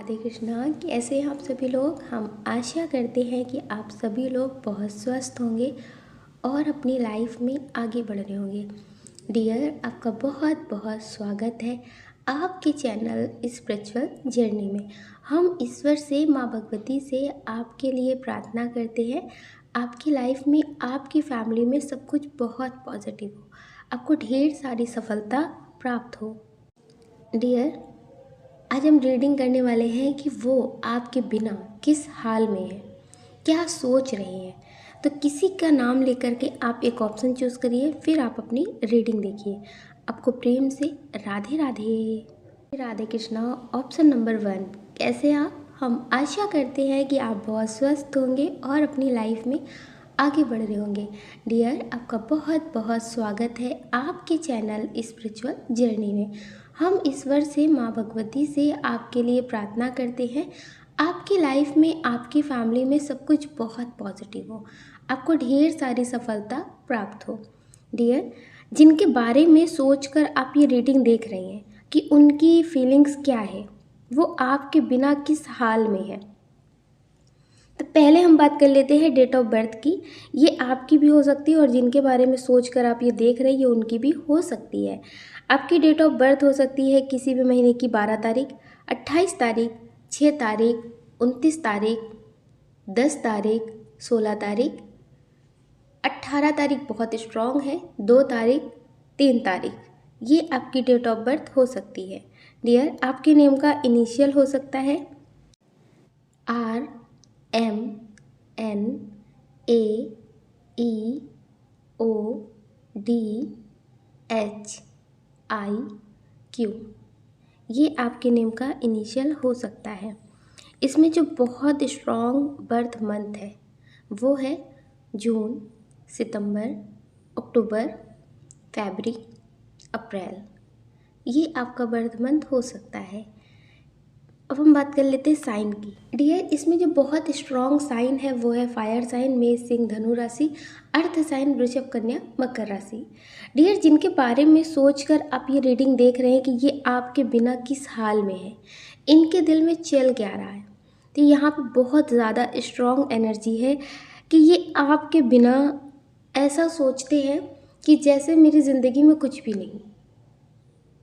राधे कृष्णा। कैसे हैं आप सभी लोग। हम आशा करते हैं कि आप सभी लोग बहुत स्वस्थ होंगे और अपनी लाइफ में आगे बढ़ रहे होंगे। डियर, आपका बहुत बहुत स्वागत है आपके चैनल स्पिरिचुअल जर्नी में। हम ईश्वर से, माँ भगवती से आपके लिए प्रार्थना करते हैं आपकी लाइफ में, आपकी फैमिली में सब कुछ बहुत पॉजिटिव हो, आपको ढेर सारी सफलता प्राप्त हो। डियर, आज हम रीडिंग करने वाले हैं कि वो आपके बिना किस हाल में है, क्या सोच रहे हैं। तो किसी का नाम लेकर के आप एक ऑप्शन चूज़ करिए, फिर आप अपनी रीडिंग देखिए। आपको प्रेम से राधे राधे। राधे कृष्णा। ऑप्शन नंबर 1, कैसे आप। हम आशा करते हैं कि आप बहुत स्वस्थ होंगे और अपनी लाइफ में आगे बढ़ रहे होंगे। डियर, आपका बहुत बहुत स्वागत है आपके चैनल स्पिरिचुअल जर्नी में। हम ईश्वर से, माँ भगवती से आपके लिए प्रार्थना करते हैं आपकी लाइफ में, आपकी फैमिली में सब कुछ बहुत पॉजिटिव हो, आपको ढेर सारी सफलता प्राप्त हो। डियर, जिनके बारे में सोचकर आप ये रीडिंग देख रहे हैं कि उनकी फीलिंग्स क्या है, वो आपके बिना किस हाल में है। तो पहले हम बात कर लेते हैं डेट ऑफ बर्थ की। ये आपकी भी हो सकती है और जिनके बारे में सोचकर आप ये देख रहे हैं ये उनकी भी हो सकती है। आपकी डेट ऑफ बर्थ हो सकती है किसी भी महीने की 12 तारीख, 28 तारीख, 6 तारीख, 29 तारीख, 10 तारीख, 16 तारीख, 18 तारीख बहुत स्ट्रॉन्ग है, 2 तारीख, 3 तारीख। ये आपकी डेट ऑफ बर्थ हो सकती है। डियर, आपके नेम का इनिशियल हो सकता है R, M, N, A, E, O, D, H, I, Q। ये आपके नेम का इनिशियल हो सकता है। इसमें जो बहुत स्ट्रॉन्ग बर्थ मंथ है वो है जून, सितंबर, अक्टूबर, फरवरी, अप्रैल। ये आपका बर्थ मंथ हो सकता है। अब हम बात कर लेते हैं साइन की। डियर, इसमें जो बहुत स्ट्रॉन्ग साइन है वो है फायर साइन, मेष, सिंह, धनु राशि, अर्थ साइन, वृषभ, कन्या, मकर राशि। डियर, जिनके बारे में सोचकर आप ये रीडिंग देख रहे हैं कि ये आपके बिना किस हाल में है, इनके दिल में चल क्या रहा है, तो यहाँ पे बहुत ज़्यादा स्ट्रॉन्ग एनर्जी है कि ये आपके बिना ऐसा सोचते हैं कि जैसे मेरी ज़िंदगी में कुछ भी नहीं,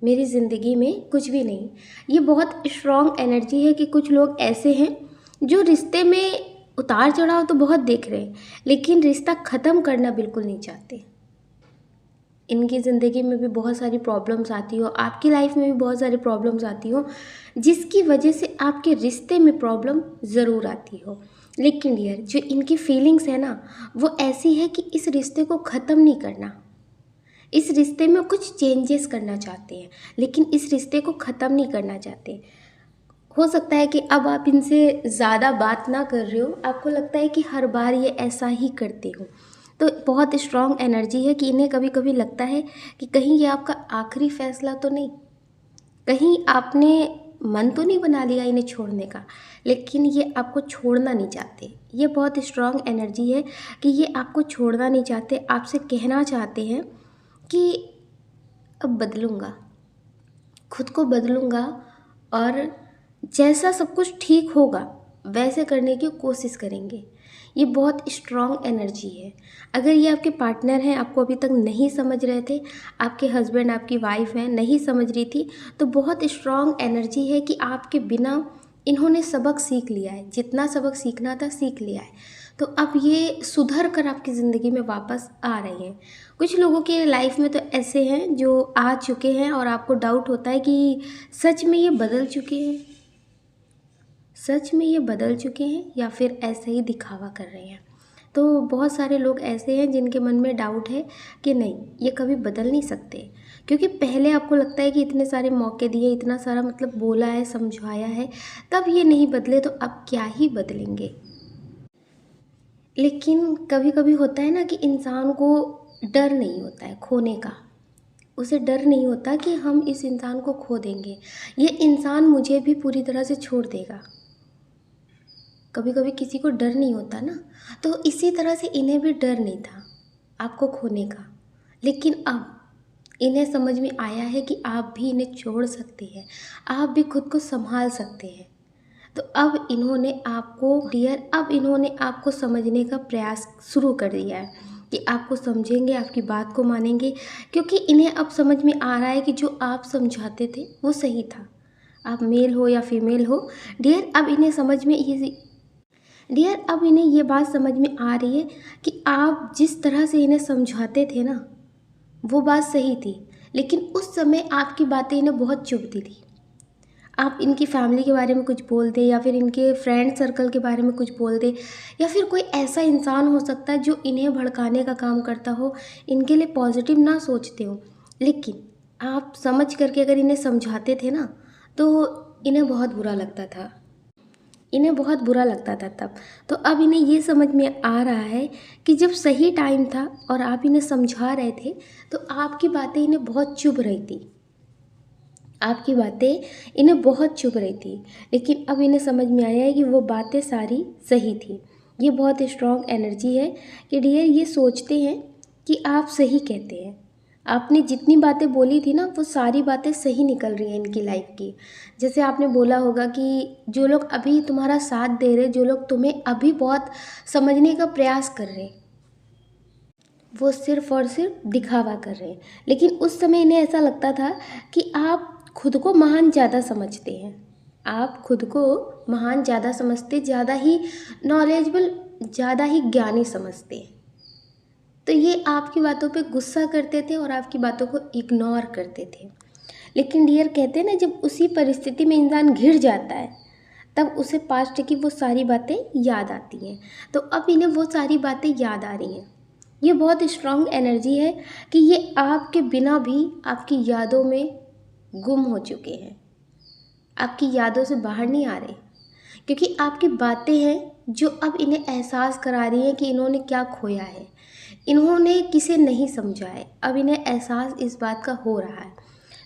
मेरी ज़िंदगी में कुछ भी नहीं। ये बहुत स्ट्रॉन्ग एनर्जी है कि कुछ लोग ऐसे हैं जो रिश्ते में उतार चढ़ाव तो बहुत देख रहे हैं लेकिन रिश्ता ख़त्म करना बिल्कुल नहीं चाहते। इनकी ज़िंदगी में भी बहुत सारी प्रॉब्लम्स आती हो, आपकी लाइफ में भी बहुत सारी प्रॉब्लम्स आती हो, जिसकी वजह से आपके रिश्ते में प्रॉब्लम ज़रूर आती हो। लेकिन डियर, जो इनकी फीलिंग्स है ना वो ऐसी है कि इस रिश्ते को ख़त्म नहीं करना, इस रिश्ते में कुछ चेंजेस करना चाहते हैं लेकिन इस रिश्ते को ख़त्म नहीं करना चाहते। हो सकता है कि अब आप इनसे ज़्यादा बात ना कर रहे हो, आपको लगता है कि हर बार ये ऐसा ही करते हो। तो बहुत स्ट्रॉन्ग एनर्जी है कि इन्हें कभी कभी लगता है कि कहीं ये आपका आखिरी फैसला तो नहीं, कहीं आपने मन तो नहीं बना लिया इन्हें छोड़ने का, लेकिन ये आपको छोड़ना नहीं चाहते। ये बहुत स्ट्रॉन्ग एनर्जी है कि ये आपको छोड़ना नहीं चाहते, आपसे कहना चाहते हैं कि अब बदलूँगा, खुद को बदलूँगा और जैसा सब कुछ ठीक होगा वैसे करने की कोशिश करेंगे। ये बहुत स्ट्रॉन्ग एनर्जी है। अगर ये आपके पार्टनर हैं, आपको अभी तक नहीं समझ रहे थे, आपके हस्बैंड, आपकी वाइफ हैं, नहीं समझ रही थी, तो बहुत स्ट्रॉन्ग एनर्जी है कि आपके बिना इन्होंने सबक सीख लिया है, जितना सबक सीखना था सीख लिया है। तो अब ये सुधर कर आपकी ज़िंदगी में वापस आ रहे हैं। कुछ लोगों के लाइफ में तो ऐसे हैं जो आ चुके हैं और आपको डाउट होता है कि सच में ये बदल चुके हैं, सच में ये बदल चुके हैं या फिर ऐसे ही दिखावा कर रहे हैं। तो बहुत सारे लोग ऐसे हैं जिनके मन में डाउट है कि नहीं, ये कभी बदल नहीं सकते, क्योंकि पहले आपको लगता है कि इतने सारे मौके दिए, इतना सारा मतलब बोला है, समझाया है, तब ये नहीं बदले तो अब क्या ही बदलेंगे। लेकिन कभी कभी होता है ना कि इंसान को डर नहीं होता है खोने का, उसे डर नहीं होता कि हम इस इंसान को खो देंगे, ये इंसान मुझे भी पूरी तरह से छोड़ देगा। कभी कभी किसी को डर नहीं होता ना, तो इसी तरह से इन्हें भी डर नहीं था आपको खोने का। लेकिन अब इन्हें समझ में आया है कि आप भी इन्हें छोड़ सकते हैं, आप भी खुद को संभाल सकते हैं। तो अब इन्होंने आपको डियर, अब इन्होंने आपको समझने का प्रयास शुरू कर दिया है कि आपको समझेंगे, आपकी बात को मानेंगे, क्योंकि इन्हें अब समझ में आ रहा है कि जो आप समझाते थे वो सही था। आप मेल हो या फीमेल हो डियर, अब इन्हें समझ में ये डियर अब इन्हें ये बात समझ में आ रही है कि आप जिस तरह से इन्हें समझाते थे ना, वो बात सही थी, लेकिन उस समय आपकी बातें इन्हें बहुत चुभती थी। आप इनकी फैमिली के बारे में कुछ बोल दें या फिर इनके फ्रेंड सर्कल के बारे में कुछ बोल दें, या फिर कोई ऐसा इंसान हो सकता है जो इन्हें भड़काने का काम करता हो, इनके लिए पॉजिटिव ना सोचते हो, लेकिन आप समझ करके अगर इन्हें समझाते थे ना, तो इन्हें बहुत बुरा लगता था, इन्हें बहुत बुरा लगता था तब। तो अब इन्हें ये समझ में आ रहा है कि जब सही टाइम था और आप इन्हें समझा रहे थे, तो आपकी बातें इन्हें बहुत चुभ रही थी, आपकी बातें इन्हें बहुत चुभ रही थी, लेकिन अब इन्हें समझ में आया है कि वो बातें सारी सही थी। ये बहुत स्ट्रॉन्ग एनर्जी है कि डियर ये सोचते हैं कि आप सही कहते हैं। आपने जितनी बातें बोली थी ना, वो सारी बातें सही निकल रही हैं इनकी लाइफ की। जैसे आपने बोला होगा कि जो लोग अभी तुम्हारा साथ दे रहे, जो लोग तुम्हें अभी बहुत समझने का प्रयास कर रहे हैं, वो सिर्फ़ और सिर्फ दिखावा कर रहे हैं। लेकिन उस समय इन्हें ऐसा लगता था कि आप खुद को महान ज़्यादा समझते हैं, आप खुद को महान ज़्यादा समझते, ज़्यादा ही नॉलेजेबल, ज़्यादा ही ज्ञानी समझते हैं। तो ये आपकी बातों पे गुस्सा करते थे और आपकी बातों को इग्नोर करते थे। लेकिन डियर कहते हैं ना, जब उसी परिस्थिति में इंसान घिर जाता है, तब उसे पास्ट की वो सारी बातें याद आती हैं। तो अब इन्हें वो सारी बातें याद आ रही हैं। ये बहुत स्ट्रॉन्ग एनर्जी है कि ये आपके बिना भी आपकी यादों में गुम हो चुके हैं, आपकी यादों से बाहर नहीं आ रहे, क्योंकि आपकी बातें हैं जो अब इन्हें एहसास करा रही हैं कि इन्होंने क्या खोया है, इन्होंने किसे नहीं समझा है, अब इन्हें एहसास इस बात का हो रहा है।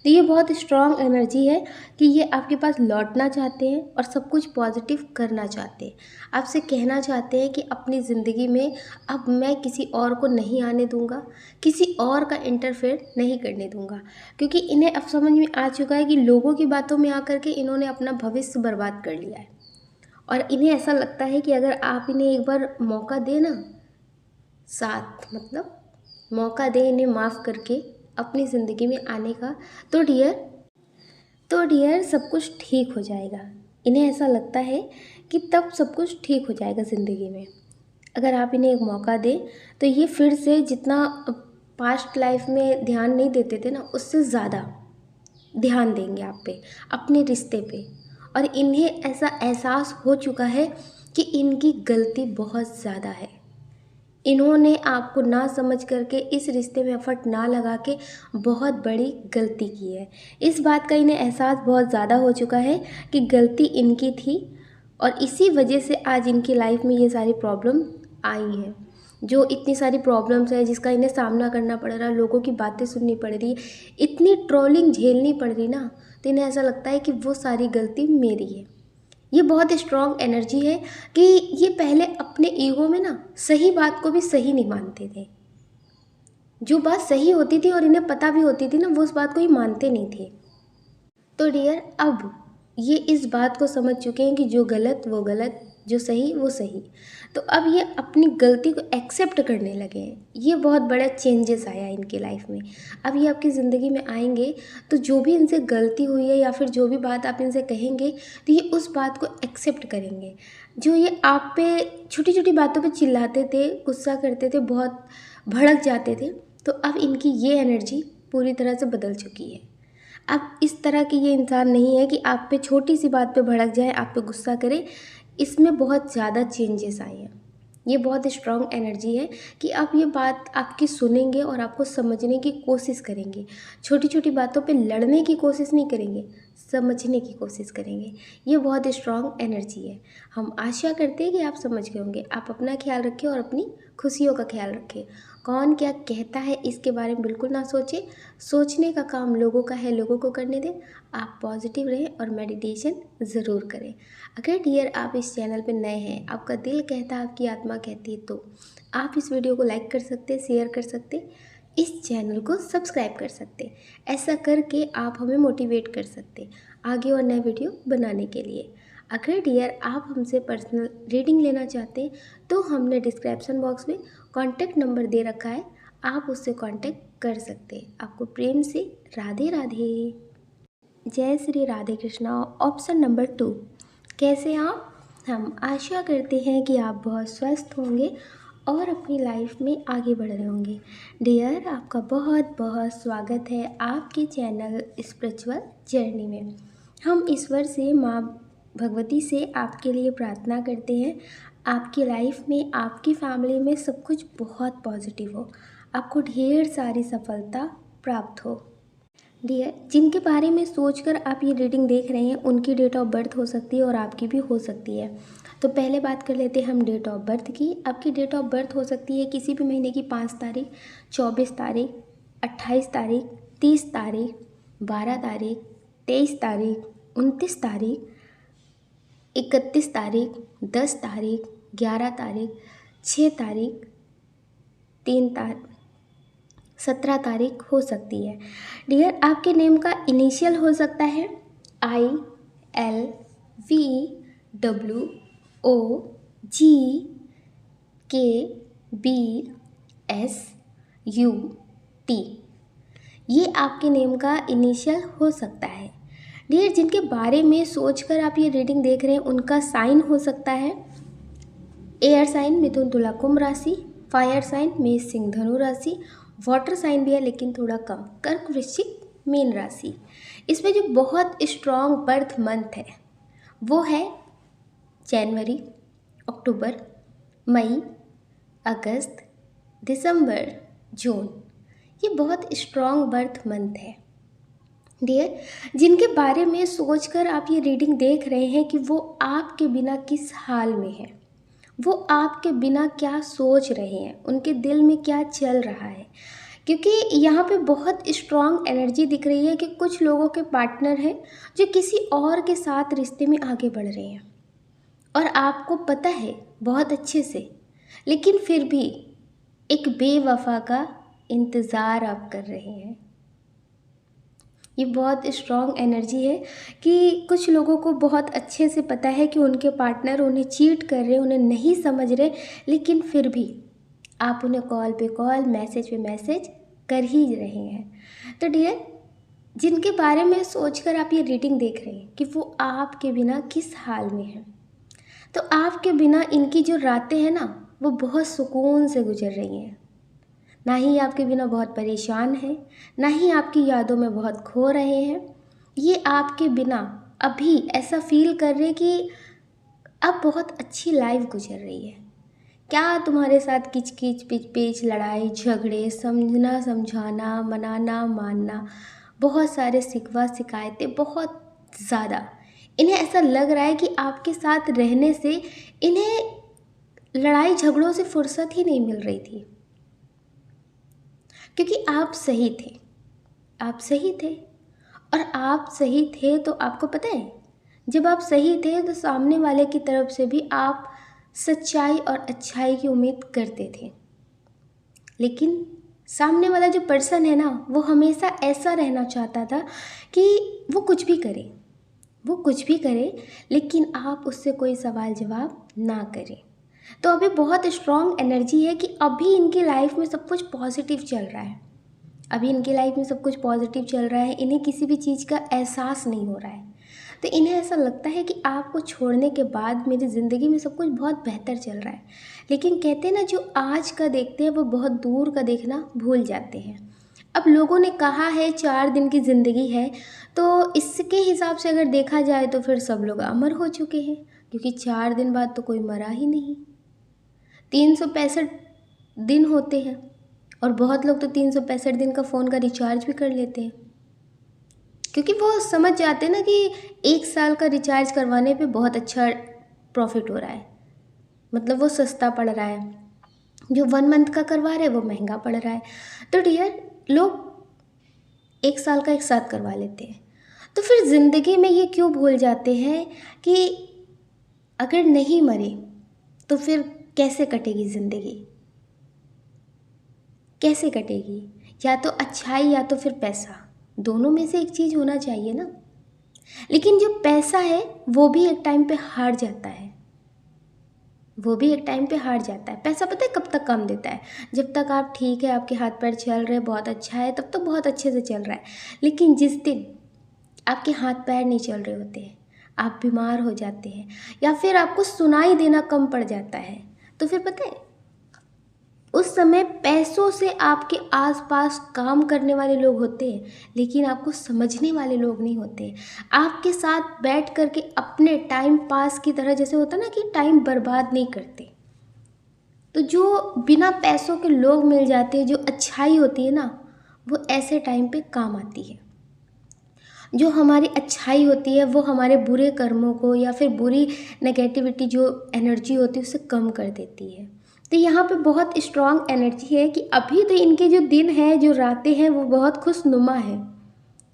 तो ये बहुत स्ट्रॉन्ग एनर्जी है कि ये आपके पास लौटना चाहते हैं और सब कुछ पॉजिटिव करना चाहते हैं। आपसे कहना चाहते हैं कि अपनी ज़िंदगी में अब मैं किसी और को नहीं आने दूंगा, किसी और का इंटरफेयर नहीं करने दूंगा, क्योंकि इन्हें अब समझ में आ चुका है कि लोगों की बातों में आकर के इन्होंने अपना भविष्य बर्बाद कर लिया है। और इन्हें ऐसा लगता है कि अगर आप इन्हें एक बार मौका दें ना, साथ मतलब मौका दें इन्हें माफ़ करके अपनी ज़िंदगी में आने का, तो डियर सब कुछ ठीक हो जाएगा। इन्हें ऐसा लगता है कि तब सब कुछ ठीक हो जाएगा ज़िंदगी में। अगर आप इन्हें एक मौका दें, तो ये फिर से जितना पास्ट लाइफ में ध्यान नहीं देते थे ना, उससे ज़्यादा ध्यान देंगे आप पे, अपने रिश्ते पे। और इन्हें ऐसा एहसास हो चुका है कि इनकी गलती बहुत ज़्यादा है, इन्होंने आपको ना समझ करके इस रिश्ते में एफर्ट ना लगा के बहुत बड़ी गलती की है। इस बात का इन्हें एहसास बहुत ज़्यादा हो चुका है कि गलती इनकी थी, और इसी वजह से आज इनकी लाइफ में ये सारी प्रॉब्लम आई हैं। जो इतनी सारी प्रॉब्लम्स है जिसका इन्हें सामना करना पड़ रहा है, लोगों की बातें सुननी पड़ रही है, इतनी ट्रोलिंग झेलनी पड़ रही ना, तो इन्हें ऐसा लगता है कि वो सारी गलती मेरी है। ये बहुत स्ट्रॉन्ग एनर्जी है कि ये पहले अपने ईगो में ना सही बात को भी सही नहीं मानते थे। जो बात सही होती थी और इन्हें पता भी होती थी ना, वो उस बात को ही मानते नहीं थे। तो डियर अब ये इस बात को समझ चुके हैं कि जो गलत वो गलत, जो सही वो सही। तो अब ये अपनी गलती को एक्सेप्ट करने लगे हैं। ये बहुत बड़ा चेंजेस आया इनकी लाइफ में। अब ये आपकी ज़िंदगी में आएंगे, तो जो भी इनसे गलती हुई है या फिर जो भी बात आप इनसे कहेंगे, तो ये उस बात को एक्सेप्ट करेंगे। जो ये आप पे छोटी छोटी बातों पे चिल्लाते थे, गुस्सा करते थे, बहुत भड़क जाते थे, तो अब इनकी ये एनर्जी पूरी तरह से बदल चुकी है। अब इस तरह के ये इंसान नहीं है कि आप पे छोटी सी बात पे भड़क जाए, आप पे गुस्सा करे। इसमें बहुत ज़्यादा चेंजेस आए हैं। ये बहुत स्ट्रॉन्ग एनर्जी है कि आप ये बात आपकी सुनेंगे और आपको समझने की कोशिश करेंगे। छोटी छोटी बातों पे लड़ने की कोशिश नहीं करेंगे, समझने की कोशिश करेंगे। ये बहुत स्ट्रॉन्ग एनर्जी है। हम आशा करते हैं कि आप समझ गए होंगे। आप अपना ख्याल रखें और अपनी खुशियों का ख्याल रखें। कौन क्या कहता है इसके बारे में बिल्कुल ना सोचें। सोचने का काम लोगों का है, लोगों को करने दें। आप पॉजिटिव रहें और मेडिटेशन ज़रूर करें। अगर डियर आप इस चैनल पर नए हैं, आपका दिल कहता है, आपकी आत्मा कहती है, तो आप इस वीडियो को लाइक कर सकते, शेयर कर सकते, इस चैनल को सब्सक्राइब कर सकते। ऐसा करके आप हमें मोटिवेट कर सकते आगे और नए वीडियो बनाने के लिए। अगर डियर आप हमसे पर्सनल रीडिंग लेना चाहते हैं तो हमने डिस्क्रिप्शन बॉक्स में कॉन्टैक्ट नंबर दे रखा है, आप उससे कॉन्टैक्ट कर सकते हैं। आपको प्रेम से राधे राधे। जय श्री राधे कृष्णा। ऑप्शन नंबर 2, कैसे हैं आप? हम आशा करते हैं कि आप बहुत स्वस्थ होंगे और अपनी लाइफ में आगे बढ़ रहे होंगे। डियर आपका बहुत बहुत स्वागत है आपके चैनल स्पिरिचुअल जर्नी में। हम ईश्वर से, माँ भगवती से आपके लिए प्रार्थना करते हैं, आपकी लाइफ में, आपकी फैमिली में सब कुछ बहुत पॉजिटिव हो, आपको ढेर सारी सफलता प्राप्त हो। डियर जिनके बारे में सोचकर आप ये रीडिंग देख रहे हैं उनकी डेट ऑफ बर्थ हो सकती है और आपकी भी हो सकती है। तो पहले बात कर लेते हैं हम डेट ऑफ बर्थ की। आपकी डेट ऑफ बर्थ हो सकती है किसी भी महीने की 5 तारीख, 24 तारीख, 28 तारीख, 30 तारीख, 12 तारीख, 23 तारीख, 29 तारीख, 31 तारीख, 10 तारीख, 11 तारीख, 6 तारीख, 3 तारीख, 17 तारीख हो सकती है। डियर आपके नेम का इनिशियल हो सकता है ILVWOGKBSUT। ये आपके नेम का इनिशियल हो सकता है। डियर जिनके बारे में सोचकर आप ये रीडिंग देख रहे हैं उनका साइन हो सकता है एयर साइन मिथुन तुला कुंभ राशि, फायर साइन मेष सिंह धनु राशि, वाटर साइन भी है लेकिन थोड़ा कम कर्क वृश्चिक मीन राशि। इसमें जो बहुत स्ट्रॉन्ग बर्थ मंथ है वो है जनवरी, अक्टूबर, मई, अगस्त, दिसंबर, जून। ये बहुत स्ट्रॉन्ग बर्थ मंथ है। डियर जिनके बारे में सोचकर आप ये रीडिंग देख रहे हैं कि वो आपके बिना किस हाल में है, वो आपके बिना क्या सोच रहे हैं, उनके दिल में क्या चल रहा है, क्योंकि यहाँ पे बहुत स्ट्रॉन्ग एनर्जी दिख रही है कि कुछ लोगों के पार्टनर हैं जो किसी और के साथ रिश्ते में आगे बढ़ रहे हैं और आपको पता है बहुत अच्छे से, लेकिन फिर भी एक बेवफा का इंतज़ार आप कर रहे हैं। ये बहुत स्ट्रॉन्ग एनर्जी है कि कुछ लोगों को बहुत अच्छे से पता है कि उनके पार्टनर उन्हें चीट कर रहे हैं, उन्हें नहीं समझ रहे, लेकिन फिर भी आप उन्हें कॉल पे कॉल, मैसेज पे मैसेज कर ही रहे हैं। तो डियर जिनके बारे में सोचकर आप ये रीडिंग देख रहे हैं कि वो आपके बिना किस हाल में है, तो आपके बिना इनकी जो रातें हैं ना वो बहुत सुकून से गुजर रही हैं। ना ही आपके बिना बहुत परेशान हैं, ना ही आपकी यादों में बहुत खो रहे हैं। ये आपके बिना अभी ऐसा फील कर रहे कि अब बहुत अच्छी लाइफ गुजर रही है। क्या तुम्हारे साथ किच-किच, पिच-पिच, लड़ाई झगड़े, समझना समझाना, मनाना मानना, बहुत सारे शिकवा शिकायतें, बहुत ज़्यादा। इन्हें ऐसा लग रहा है कि आपके साथ रहने से इन्हें लड़ाई झगड़ों से फुर्सत ही नहीं मिल रही थी, क्योंकि आप सही थे, आप सही थे। और आप सही थे तो आपको पता है जब आप सही थे तो सामने वाले की तरफ से भी आप सच्चाई और अच्छाई की उम्मीद करते थे, लेकिन सामने वाला जो पर्सन है ना वो हमेशा ऐसा रहना चाहता था कि वो कुछ भी करे, वो कुछ भी करे, लेकिन आप उससे कोई सवाल जवाब ना करें। तो अभी बहुत स्ट्रॉन्ग एनर्जी है कि अभी इनकी लाइफ में सब कुछ पॉजिटिव चल रहा है, अभी इनकी लाइफ में सब कुछ पॉजिटिव चल रहा है, इन्हें किसी भी चीज़ का एहसास नहीं हो रहा है। तो इन्हें ऐसा लगता है कि आपको छोड़ने के बाद मेरी ज़िंदगी में सब कुछ बहुत बेहतर चल रहा है, लेकिन कहते हैं ना जो आज का देखते हैं वो बहुत दूर का देखना भूल जाते हैं। अब लोगों ने कहा है 4 दिन की ज़िंदगी है, तो इसके हिसाब से अगर देखा जाए तो फिर सब लोग अमर हो चुके हैं, क्योंकि 4 दिन बाद तो कोई मरा ही नहीं। 365 दिन होते हैं और बहुत लोग तो 365 दिन का फ़ोन का रिचार्ज भी कर लेते हैं, क्योंकि वो समझ जाते हैं ना कि 1 साल का रिचार्ज करवाने पे बहुत अच्छा प्रॉफिट हो रहा है, मतलब वो सस्ता पड़ रहा है। जो 1 मंथ का करवा रहे हैं वो महंगा पड़ रहा है। तो डियर लोग 1 साल का एक साथ करवा लेते हैं। तो फिर ज़िंदगी में ये क्यों भूल जाते हैं कि अगर नहीं मरे तो फिर कैसे कटेगी ज़िंदगी, कैसे कटेगी? या तो अच्छाई या तो फिर पैसा, दोनों में से एक चीज़ होना चाहिए ना। लेकिन जो पैसा है वो भी एक टाइम पे हार जाता है, वो भी एक टाइम पे हार जाता है। पैसा पता है कब तक काम देता है? जब तक आप ठीक है, आपके हाथ पैर चल रहे, बहुत अच्छा है, तब तो बहुत अच्छे से चल रहा है। लेकिन जिस दिन आपके हाथ पैर नहीं चल रहे होते हैं, आप बीमार हो जाते हैं, या फिर आपको सुनाई देना कम पड़ जाता है, तो फिर पता है उस समय पैसों से आपके आसपास काम करने वाले लोग होते हैं, लेकिन आपको समझने वाले लोग नहीं होते। आपके साथ बैठ कर के अपने टाइम पास की तरह, जैसे होता ना कि टाइम बर्बाद नहीं करते। तो जो बिना पैसों के लोग मिल जाते हैं, जो अच्छाई होती है ना, वो ऐसे टाइम पे काम आती है। जो हमारी अच्छाई होती है वो हमारे बुरे कर्मों को या फिर बुरी नेगेटिविटी जो एनर्जी होती है उसे कम कर देती है। तो यहाँ पे बहुत स्ट्रॉन्ग एनर्जी है कि अभी तो इनके जो दिन हैं, जो रातें हैं, वो बहुत खुशनुमा है।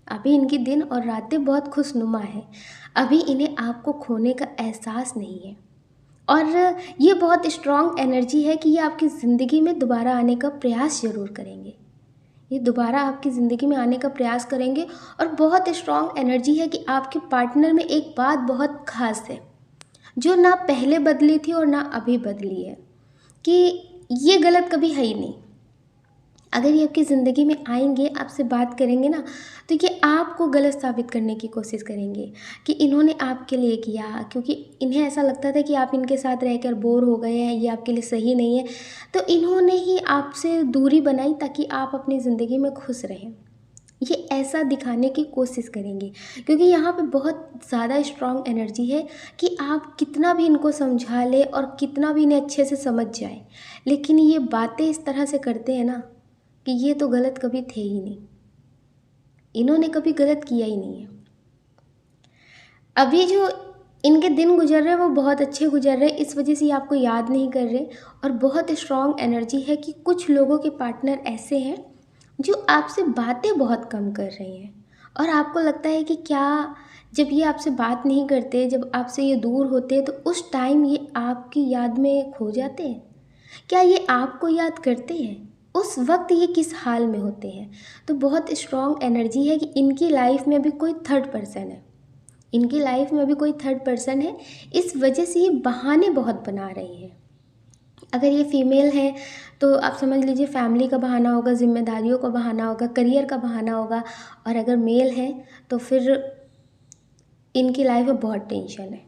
अभी इनकी दिन और रातें बहुत खुशनुमा है। अभी इन्हें आपको खोने का एहसास नहीं है। और ये बहुत स्ट्रॉन्ग एनर्जी है कि ये आपकी ज़िंदगी में दोबारा आने का प्रयास ज़रूर करेंगे। ये दोबारा आपकी ज़िंदगी में आने का प्रयास करेंगे। और बहुत स्ट्रॉन्ग एनर्जी है कि आपके पार्टनर में एक बात बहुत ख़ास है, जो ना पहले बदली थी और ना अभी बदली है, कि ये गलत कभी है ही नहीं। अगर ये आपकी ज़िंदगी में आएंगे, आपसे बात करेंगे ना, तो ये आपको गलत साबित करने की कोशिश करेंगे कि इन्होंने आपके लिए किया, क्योंकि इन्हें ऐसा लगता था कि आप इनके साथ रहकर बोर हो गए हैं, ये आपके लिए सही नहीं है, तो इन्होंने ही आपसे दूरी बनाई ताकि आप अपनी ज़िंदगी में खुश रहें। ये ऐसा दिखाने की कोशिश करेंगे, क्योंकि यहाँ पे बहुत ज़्यादा स्ट्रॉन्ग एनर्जी है कि आप कितना भी इनको समझा लें और कितना भी इन्हें अच्छे से समझ जाए, लेकिन ये बातें इस तरह से करते हैं ना कि ये तो गलत कभी थे ही नहीं, इन्होंने कभी गलत किया ही नहीं है। अभी जो इनके दिन गुजर रहे हैं वो बहुत अच्छे गुजर रहे हैं, इस वजह से ये आपको याद नहीं कर रहे। और बहुत स्ट्रॉन्ग एनर्जी है कि कुछ लोगों के पार्टनर ऐसे हैं जो आपसे बातें बहुत कम कर रहे हैं, और आपको लगता है कि क्या जब ये आपसे बात नहीं करते, जब आपसे ये दूर होते हैं, तो उस टाइम ये आपकी याद में खो जाते हैं? क्या ये आपको याद करते हैं? उस वक्त ये किस हाल में होते हैं? तो बहुत स्ट्रॉन्ग एनर्जी है कि इनकी लाइफ में अभी कोई थर्ड पर्सन है, इनकी लाइफ में अभी कोई थर्ड पर्सन है। इस वजह से ये बहाने बहुत बना रही हैं। अगर ये फीमेल है तो आप समझ लीजिए फैमिली का बहाना होगा, जिम्मेदारियों का बहाना होगा, करियर का बहाना होगा। और अगर मेल है तो फिर इनकी लाइफ में बहुत टेंशन है,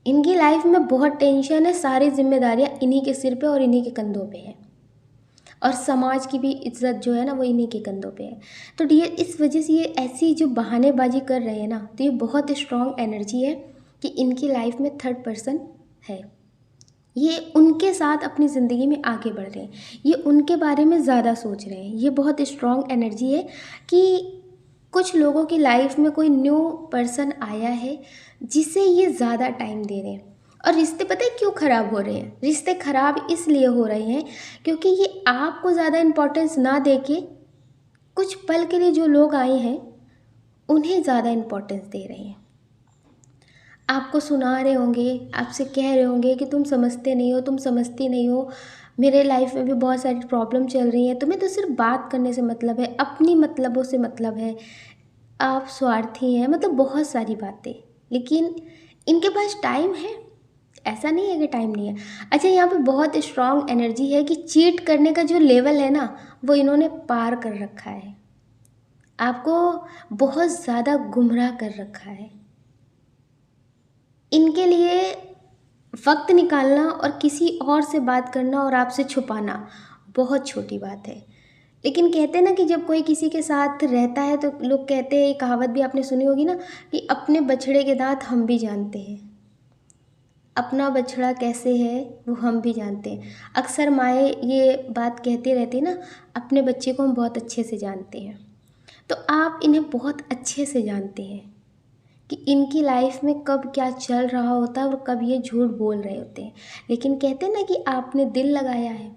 इनकी लाइफ में बहुत टेंशन है, सारी जिम्मेदारियाँ इन्हीं के सिर पे और इन्हीं के कंधों पे है, और समाज की भी इज्जत जो है ना वो इन्हीं के कंधों पे है। तो डियर, इस वजह से ये ऐसी जो बहानेबाजी कर रहे हैं ना, तो ये बहुत स्ट्रॉन्ग एनर्जी है कि इनकी लाइफ में थर्ड पर्सन है। ये उनके साथ अपनी ज़िंदगी में आगे बढ़ रहे हैं, ये उनके बारे में ज़्यादा सोच रहे हैं। ये बहुत स्ट्रॉन्ग एनर्जी है कि कुछ लोगों की लाइफ में कोई न्यू पर्सन आया है जिसे ये ज़्यादा टाइम दे रहे हैं। और रिश्ते पता है क्यों ख़राब हो रहे हैं? रिश्ते ख़राब इसलिए हो रहे हैं क्योंकि ये आपको ज़्यादा इम्पोर्टेंस ना दे के कुछ पल के लिए जो लोग आए हैं उन्हें ज़्यादा इम्पोर्टेंस दे रहे हैं। आपको सुना रहे होंगे, आपसे कह रहे होंगे कि तुम समझते नहीं हो, तुम समझती नहीं हो, मेरे लाइफ में भी बहुत सारी प्रॉब्लम चल रही हैं, तुम्हें तो सिर्फ बात करने से मतलब है, अपनी मतलबों से मतलब है, आप स्वार्थी हैं, मतलब बहुत सारी बातें। लेकिन इनके पास टाइम है? ऐसा नहीं है कि टाइम नहीं है। अच्छा, यहाँ पे बहुत स्ट्रॉन्ग एनर्जी है कि चीट करने का जो लेवल है ना वो इन्होंने पार कर रखा है, आपको बहुत ज़्यादा गुमराह कर रखा है। इनके लिए वक्त निकालना और किसी और से बात करना और आपसे छुपाना बहुत छोटी बात है। लेकिन कहते हैं ना कि जब कोई किसी के साथ रहता है तो लोग कहते हैं, ये कहावत भी आपने सुनी होगी ना, कि अपने बछड़े के दांत हम भी जानते हैं। अपना बछड़ा कैसे है वो हम भी जानते हैं। अक्सर माएँ ये बात कहती रहती है ना, अपने बच्चे को हम बहुत अच्छे से जानते हैं। तो आप इन्हें बहुत अच्छे से जानते हैं कि इनकी लाइफ में कब क्या चल रहा होता है और कब ये झूठ बोल रहे होते हैं। लेकिन कहते हैं ना कि आपने दिल लगाया है,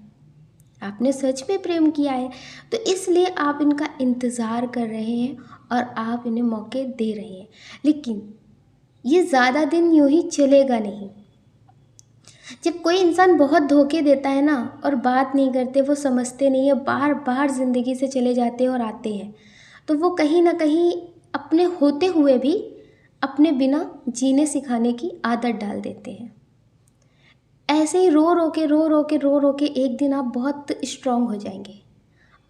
आपने सच में प्रेम किया है, तो इसलिए आप इनका इंतज़ार कर रहे हैं और आप इन्हें मौके दे रहे हैं। लेकिन ये ज़्यादा दिन यूँ ही चलेगा नहीं। जब कोई इंसान बहुत धोखे देता है ना और बात नहीं करते, वो समझते नहीं है, बार बार ज़िंदगी से चले जाते हैं और आते हैं, तो वो कहीं ना कहीं अपने होते हुए भी अपने बिना जीने सिखाने की आदत डाल देते हैं। ऐसे ही रो रो के एक दिन आप बहुत स्ट्रांग हो जाएंगे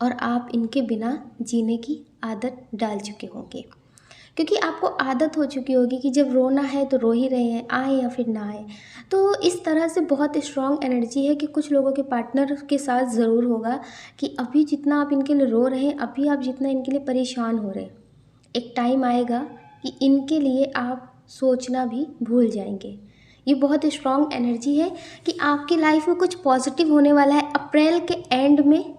और आप इनके बिना जीने की आदत डाल चुके होंगे, क्योंकि आपको आदत हो चुकी होगी कि जब रोना है तो रो ही रहे हैं, आए या फिर ना आए। तो इस तरह से बहुत स्ट्रॉन्ग एनर्जी है कि कुछ लोगों के पार्टनर के साथ ज़रूर होगा कि अभी जितना आप इनके लिए रो रहे हैं, अभी आप जितना इनके लिए परेशान हो रहे हैं, एक टाइम आएगा कि इनके लिए आप सोचना भी भूल जाएंगे। ये बहुत स्ट्रॉन्ग एनर्जी है कि आपकी लाइफ में कुछ पॉजिटिव होने वाला है। अप्रैल के एंड में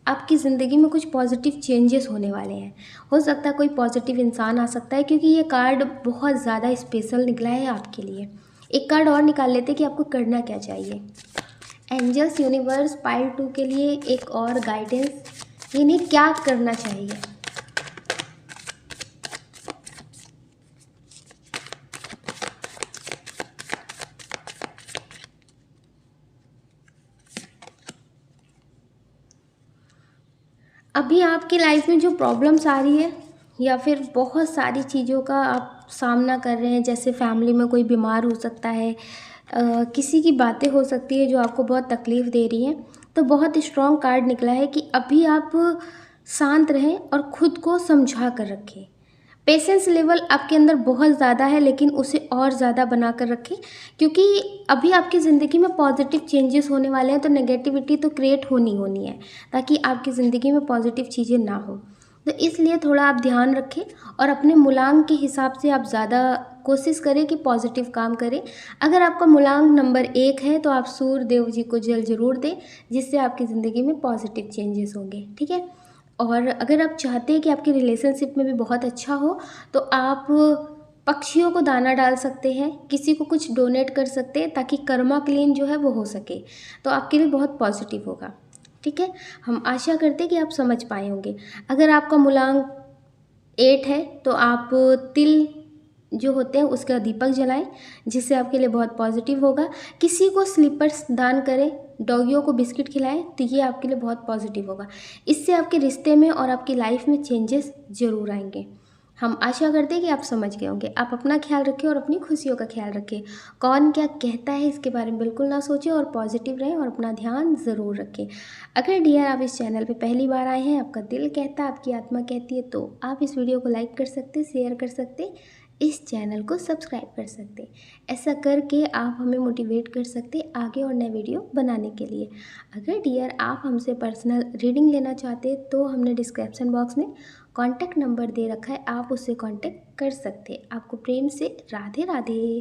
आपकी ज़िंदगी में कुछ पॉजिटिव चेंजेस होने वाले हैं। हो सकता है कोई पॉजिटिव इंसान आ सकता है, क्योंकि ये कार्ड बहुत ज़्यादा स्पेशल निकला है आपके लिए। एक कार्ड और निकाल लेते कि आपको करना क्या चाहिए। एंजल्स, यूनिवर्स, पाइल 2 के लिए एक और गाइडेंस, इन्हें क्या करना चाहिए। अभी आपकी लाइफ में जो प्रॉब्लम्स आ रही है या फिर बहुत सारी चीज़ों का आप सामना कर रहे हैं, जैसे फैमिली में कोई बीमार हो सकता है, किसी की बातें हो सकती है जो आपको बहुत तकलीफ़ दे रही हैं, तो बहुत स्ट्रॉन्ग कार्ड निकला है कि अभी आप शांत रहें और ख़ुद को समझा कर रखें। पेशेंस लेवल आपके अंदर बहुत ज़्यादा है, लेकिन उसे और ज़्यादा बना कर रखें, क्योंकि अभी आपकी ज़िंदगी में पॉजिटिव चेंजेस होने वाले हैं। तो नेगेटिविटी तो क्रिएट होनी है, ताकि आपकी ज़िंदगी में पॉजिटिव चीज़ें ना हो। तो इसलिए थोड़ा आप ध्यान रखें और अपने मूलांक के हिसाब से आप ज़्यादा कोशिश करें कि पॉजिटिव काम करें। अगर आपका मूलांक नंबर 1 है तो आप सूर्य देव जी को जल ज़रूर दें, जिससे आपकी ज़िंदगी में पॉजिटिव चेंजेस होंगे, ठीक है। और अगर आप चाहते हैं कि आपकी रिलेशनशिप में भी बहुत अच्छा हो, तो आप पक्षियों को दाना डाल सकते हैं, किसी को कुछ डोनेट कर सकते हैं, ताकि कर्मा क्लीन जो है वो हो सके, तो आपके लिए बहुत पॉजिटिव होगा, ठीक है। हम आशा करते हैं कि आप समझ पाए होंगे। अगर आपका मूलांक 8 है तो आप तिल जो होते हैं उसका दीपक जलाएं, जिससे आपके लिए बहुत पॉजिटिव होगा। किसी को स्लीपर्स दान करें, डॉगियों को बिस्किट खिलाएं, तो ये आपके लिए बहुत पॉजिटिव होगा। इससे आपके रिश्ते में और आपकी लाइफ में चेंजेस ज़रूर आएंगे। हम आशा करते हैं कि आप समझ गए होंगे। आप अपना ख्याल रखें और अपनी खुशियों का ख्याल रखें। कौन क्या कहता है इसके बारे में बिल्कुल ना सोचें और पॉजिटिव रहें और अपना ध्यान ज़रूर रखें। अगर डियर आप इस चैनल पे पहली बार आए हैं, आपका दिल कहता है, आपकी आत्मा कहती है, तो आप इस वीडियो को लाइक कर सकते, शेयर कर सकते, इस चैनल को सब्सक्राइब कर सकते। ऐसा करके आप हमें मोटिवेट कर सकते आगे और नए वीडियो बनाने के लिए। अगर डियर आप हमसे पर्सनल रीडिंग लेना चाहते हैं तो हमने डिस्क्रिप्शन बॉक्स में कॉन्टैक्ट नंबर दे रखा है, आप उससे कॉन्टैक्ट कर सकते हैं। आपको प्रेम से राधे राधे।